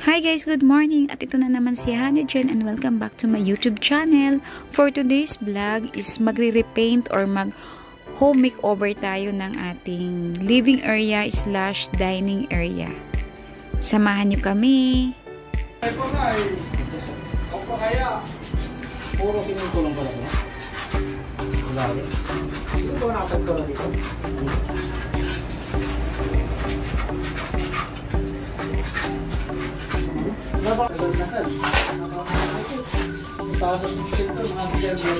Hi guys, good morning! At ito na naman si Honey Jen and welcome back to my YouTube channel. For today's vlog is magre-repaint or mag-home makeover tayo ng ating living area slash dining area. Samahan nyo kami! Ay po nga eh. O pa kaya? Puro sinutulong pala niya. Wala rin. Hindi ko nakapagtulong dito. Nabakagandaan. Para sa sentro, mga sentro.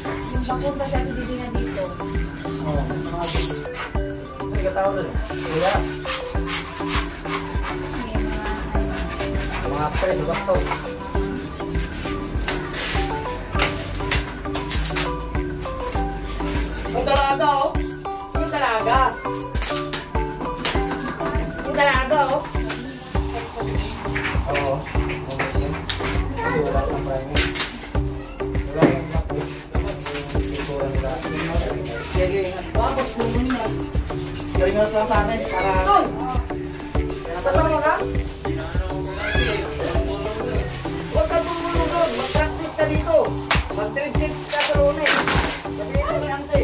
Yung bako ba sa bibigyan dito? Oo, mga sentro. Ay, katao na. Kaya. Mga press, bakto. Yung dalaga oh. Yung dalaga. Yung dalaga oh. Oo. Kasi wala kang prime. Wala kang bako. Siguro nila. Sige, ingat. Tapos puno niya. Sige, ingat lang sa amin. Para... Kasama ka? Huwag ka tumulong doon. Mag-practice ka dito. Mag-trip-trip ka sa luna eh. Sabihin mo ni Ante.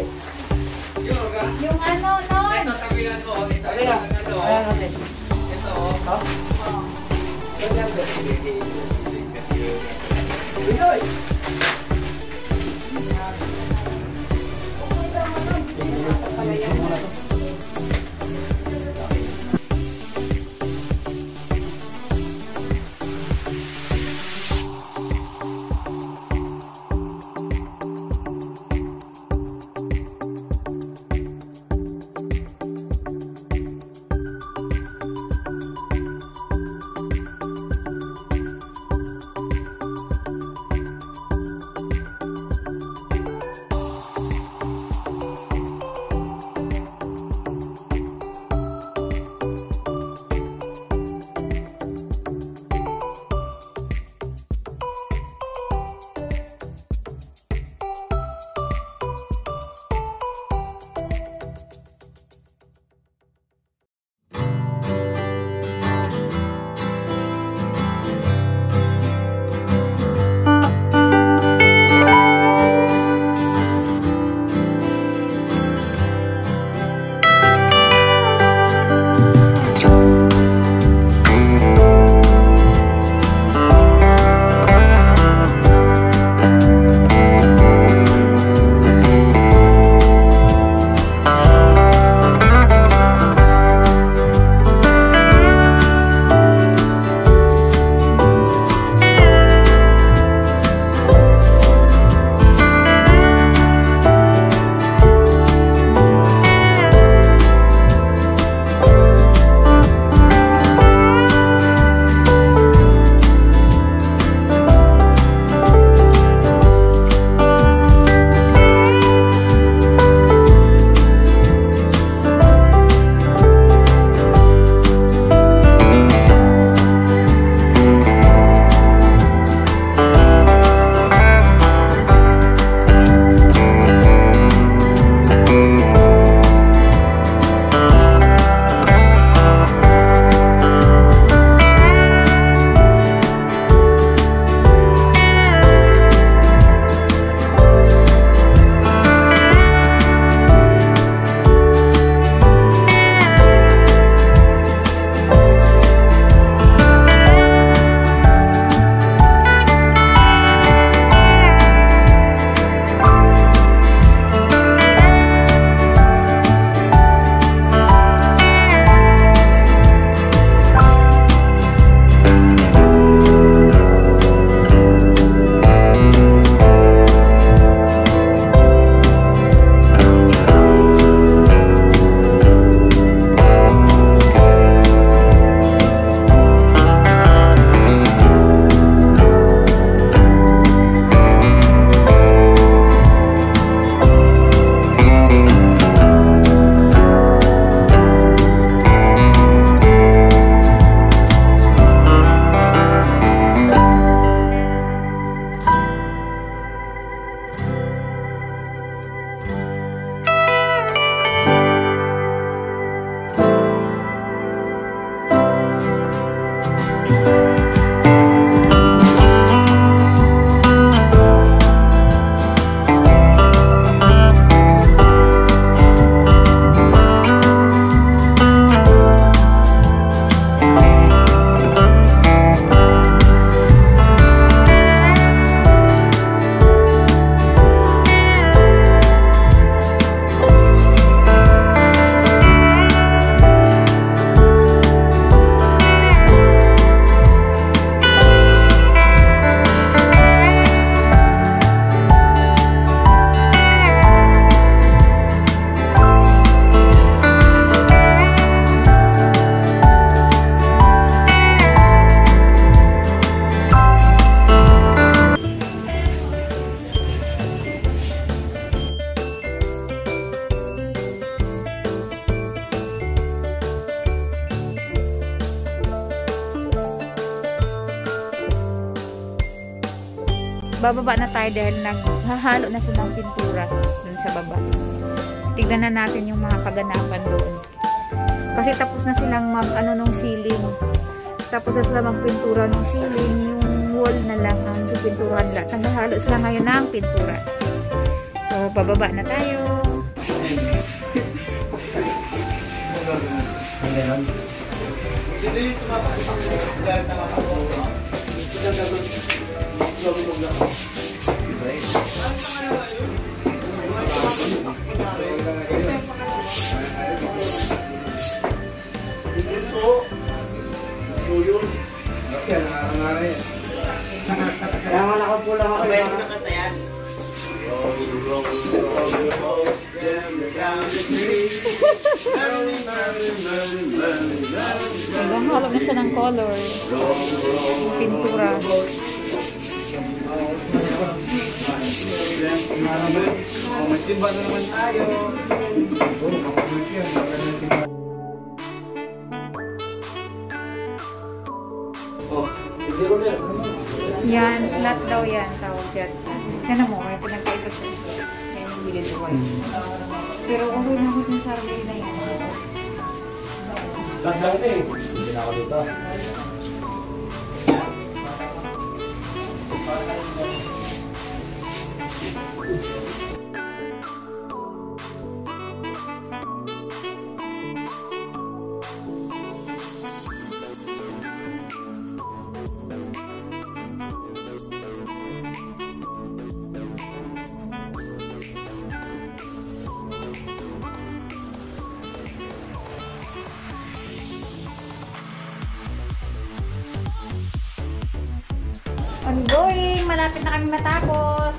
Yung ano, non? Ito, tabihan mo. Ito, Sabi na. ito. Ayan natin. Ito. Ha? Oo. Ganyan ba? Binoy! bababa na tayo dahil naghahalo na sa ng pintura dun sa baba. Tignan na natin yung mga kaganapan doon. Kasi tapos na silang nung ceiling. Tapos na sila magpintura ng ceiling. Yung wall na lang ang pipinturan lahat. Naghahalo sila ngayon ng pintura. So, bababa na tayo. Kailangan ako pulang ako. Naghahalo na siya ng color. Pintura. Magtimba na naman tayo. Yan, flat daw yan. Tawag yan. Kaya mo, may pinagkaiba siya. Yan yung bilid white. Pero okay na yung sarili na yan. Flat daw ito eh. Hindi na ako dito. Ongoing! Malapit na kami matapos.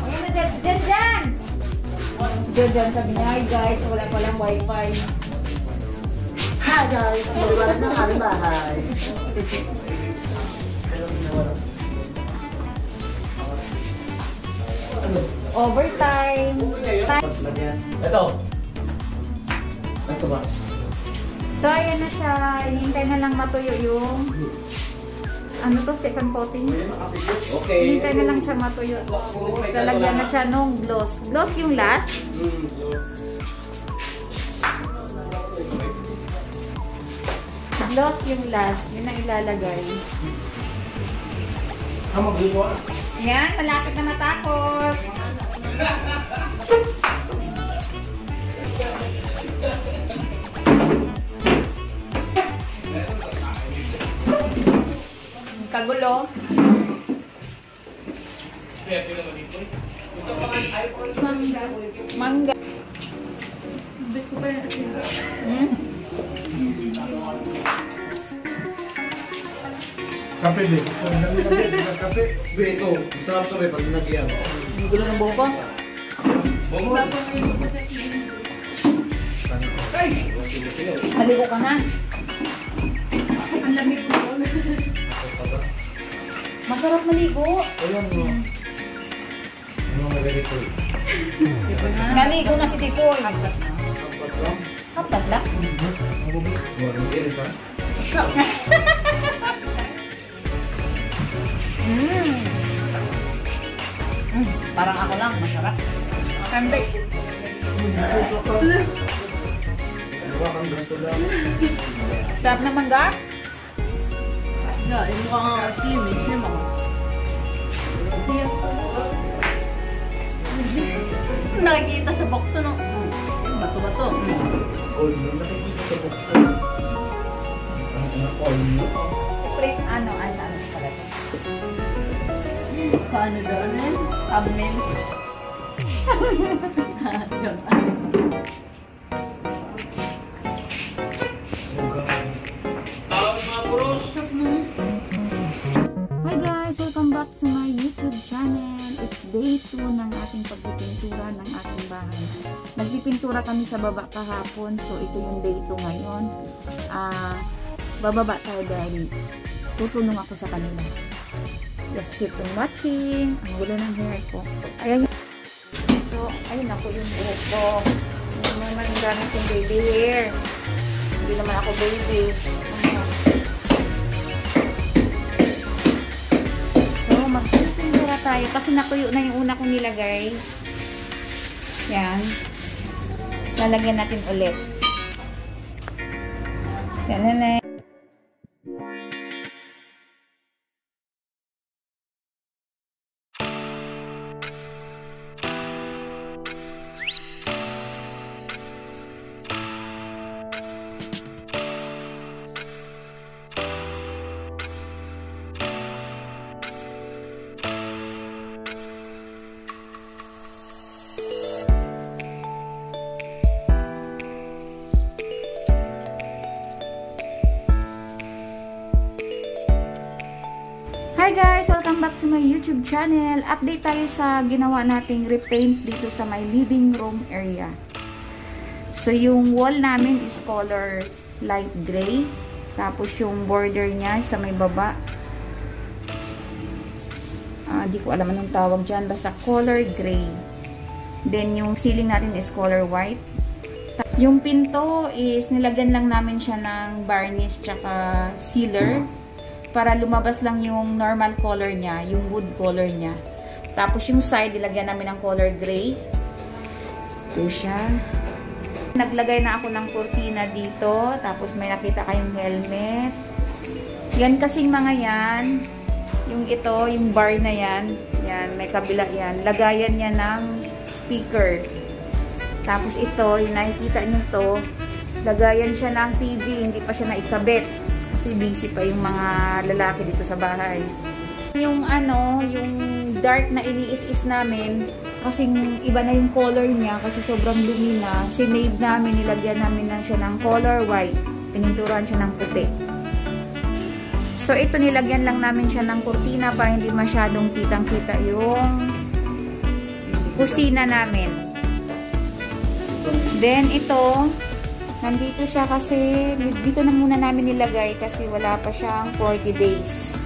Ayun na dyan! Dyan! Dyan! Dyan! Dyan! Sabi niya, hi guys, wala palang wifi. Hi guys! Maliwanag ng aming bahay. Overtime! Ito. Ito ba? So, ayan na siya. Hinihintay na lang matuyo yung ano to, second coating. Okay. Hinihintay na lang siya matuyo. Lalagyan na siya nung gloss. Gloss yung last. Gloss yung last. Yun ang ilalagay. Ayan, malapit na matapos. Kagulo. Mangga. Mangga. Kape din. Kape. Ito, sarap sa may pag nagyan. Gulo ng buko. Maligo ka na. Ang lamig mo. Masarap maligo. Ayun mo. Ano magagay ko? Maligo na si Tipoy. Kapat lang. Parang ako lang, masarap. Kande. Sarap na mangga? No, yung mukhang slim eh. Slim ako. Nakikita sa bokto no? Bato-bato. Print ano pala. Paano doon eh? Thumbnail. Hi guys! Welcome back to my YouTube channel. It's day 2 ng ating pagpipintura ng ating bahay. Nagpipintura kami sa baba kahapon. So ito yung day 2 ngayon. Bababa tayo dahil tutulong ako sa kanila. Just keep on watching. Ang gulo ng hair ko. Ayan yung... So, ayun ako yung buhok ko. Hindi naman gamit yung baby hair. Hindi naman ako baby. So, magpipintura tayo. kasi natuyo na yung una kong nilagay. Yan. Lalagyan natin ulit. Yan. Hi guys! Welcome back to my YouTube channel. Update tayo sa ginawa nating repaint dito sa my living room area. So yung wall namin is color light gray. Tapos yung border niya sa may baba. Di ko alam anong tawag dyan. Basta color gray. Then yung ceiling natin is color white. Yung pinto is nilagyan lang namin siya ng varnish tsaka sealer. Para lumabas lang yung normal color niya, yung wood color niya. Tapos yung side, ilagyan namin ng color gray. Ito siya. Naglagay na ako ng kurtina dito. Tapos may nakita kayong helmet. Yan kasing mga yan. Yung ito, yung bar na yan. Yan, may kabila yan. Lagayan niya ng speaker. Tapos ito, yung nakikita nyo to, lagayan siya ng TV. Hindi pa siya naikabit. Kasi busy pa yung mga lalaki dito sa bahay. Yung yung dark na iniis-is namin, kasing iba na yung color niya kasi sobrang lumi na. Sinave namin, nilagyan namin na siya ng color white. Pininturan siya ng puti. So ito, nilagyan lang namin siya ng kurtina para hindi masyadong kitang-kita yung kusina namin. Then ito, nandito siya kasi dito na muna namin nilagay kasi wala pa siyang 40 days.